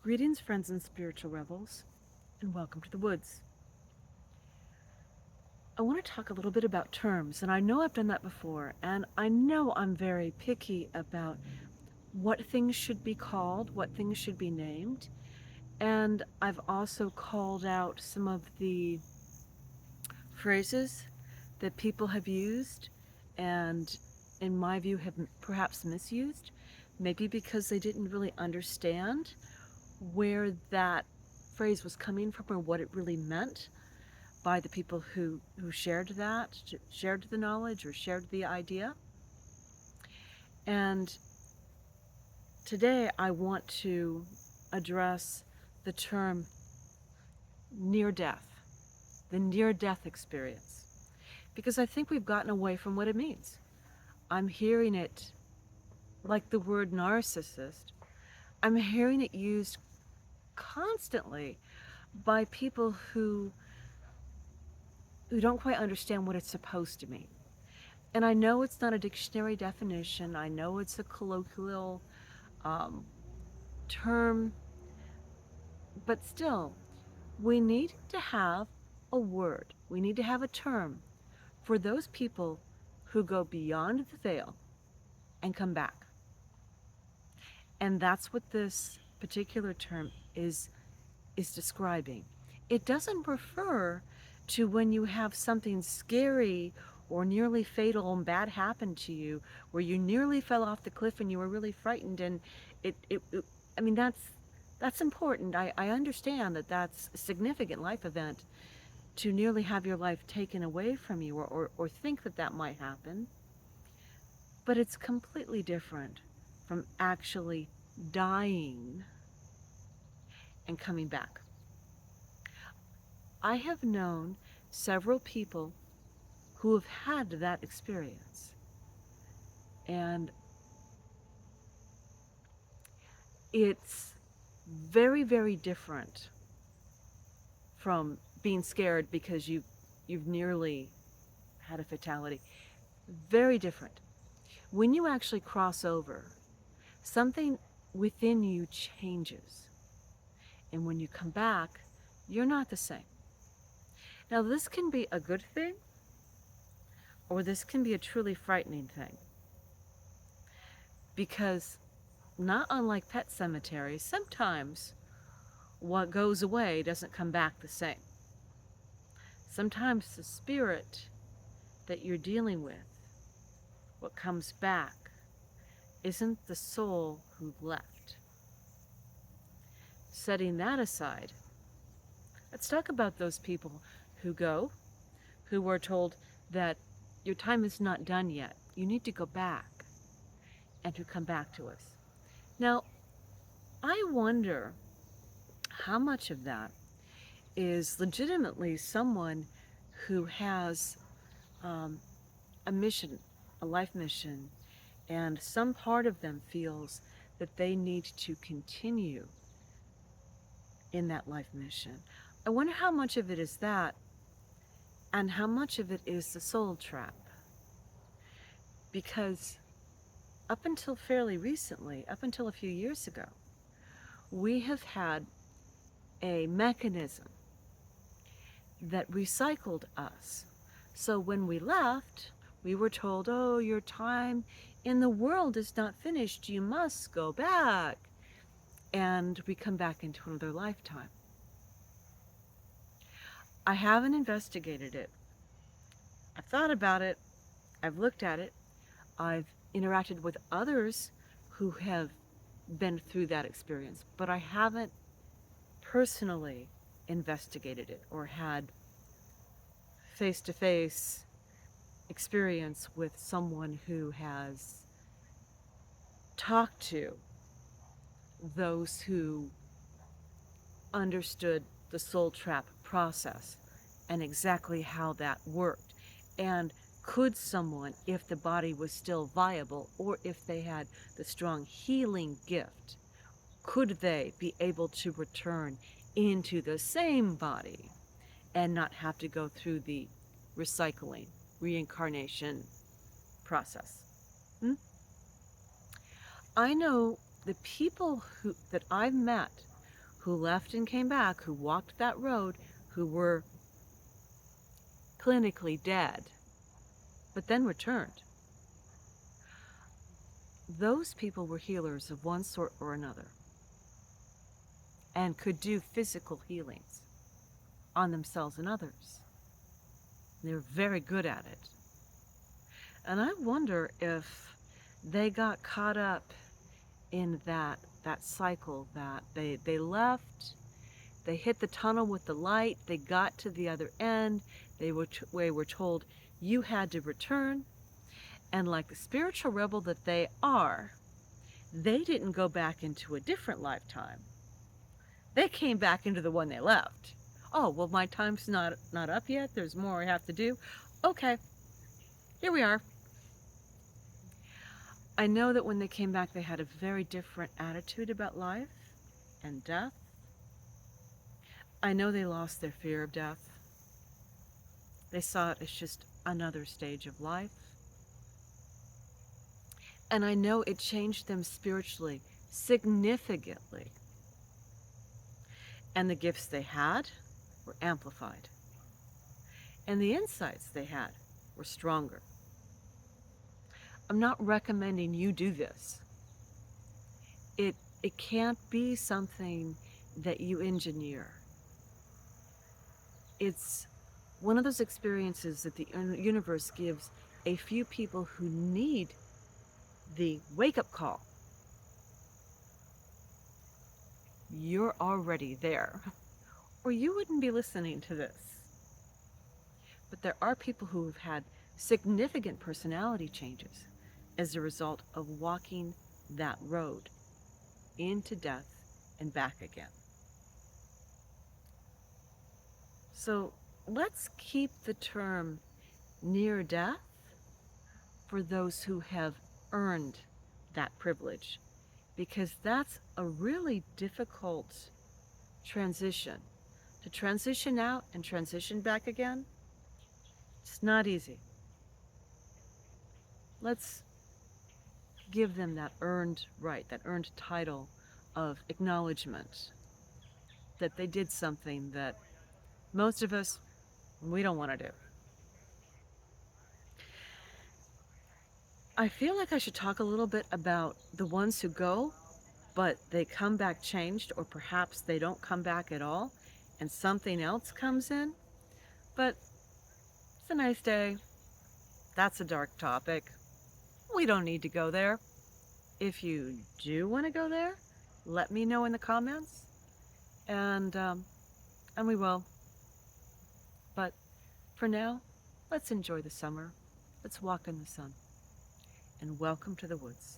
Greetings, friends and spiritual rebels, and welcome to the woods. I want to talk a little bit about terms, and I know I've done that before, and I know I'm very picky about what things should be called, what things should be named, and I've also called out some of the phrases that people have used and, in my view, have perhaps misused, maybe because they didn't really understand where that phrase was coming from or what it really meant by the people who shared shared the knowledge or shared the idea. And today I want to address the term near death, the near death experience, because I think we've gotten away from what it means. I'm hearing it like the word narcissist. I'm hearing it used constantly by people who don't quite understand what it's supposed to mean. And I know it's not a dictionary definition. I know it's a colloquial um, term, but still, we need to have a word. We need to have a term for those people who go beyond the veil and come back. And that's what this particular term is describing. It doesn't refer to when you have something scary or nearly fatal and bad happen to you, where you nearly fell off the cliff and you were really frightened. And it I mean, that's important. I understand that that's a significant life event to nearly have your life taken away from you, or think that that might happen. But it's completely different from actually dying and coming back. I have known several people who have had that experience. And it's very, very different from being scared because you've nearly had a fatality. Very different. When you actually cross over, something within you changes. And when you come back, you're not the same. Now, this can be a good thing, or this can be a truly frightening thing. Because, not unlike Pet Cemetery, sometimes what goes away doesn't come back the same. Sometimes the spirit that you're dealing with, what comes back, isn't the soul who left. Setting that aside, let's talk about those people who go, who were told that your time is not done yet. You need to go back, and who come back to us. Now, I wonder how much of that is legitimately someone who has a mission, a life mission, and some part of them feels that they need to continue in that life mission. I wonder how much of it is that, and how much of it is the soul trap. Because up until fairly recently, up until a few years ago, we have had a mechanism that recycled us. So when we left, we were told, oh, your time in the world is not finished. You must go back. And we come back into another lifetime. I haven't investigated it. I've thought about it. I've looked at it. I've interacted with others who have been through that experience, but I haven't personally investigated it or had face-to-face experience with someone who has talked to those who understood the soul trap process and exactly how that worked. And could someone, if the body was still viable or if they had the strong healing gift, could they be able to return into the same body and not have to go through the recycling, reincarnation process? I know the people that I've met who left and came back, who walked that road, who were clinically dead, but then returned. Those people were healers of one sort or another and could do physical healings on themselves and others. They were very good at it. And I wonder if they got caught up in that cycle, that they left, they hit the tunnel with the light, they got to the other end, they were told you had to return, and like the spiritual rebel that they are, they didn't go back into a different lifetime. They came back into the one they left. Oh, well, my time's not up yet. There's more I have to do. Okay, here we are. I know that when they came back, they had a very different attitude about life and death. I know they lost their fear of death. They saw it as just another stage of life. And I know it changed them spiritually significantly. And the gifts they had were amplified. And the insights they had were stronger. I'm not recommending you do this. It can't be something that you engineer. It's one of those experiences that the universe gives a few people who need the wake-up call. You're already there, or you wouldn't be listening to this. But there are people who have had significant personality changes as a result of walking that road into death and back again. So let's keep the term near death for those who have earned that privilege, because that's a really difficult transition. To transition out and transition back again, it's not easy. Let's give them that earned right, that earned title of acknowledgement that they did something that most of us, we don't want to do. I feel like I should talk a little bit about the ones who go, but they come back changed, or perhaps they don't come back at all and something else comes in. But it's a nice day. That's a dark topic. We don't need to go there. If you do want to go there, let me know in the comments, and we will. But for now, let's enjoy the summer. Let's walk in the sun. And welcome to the woods.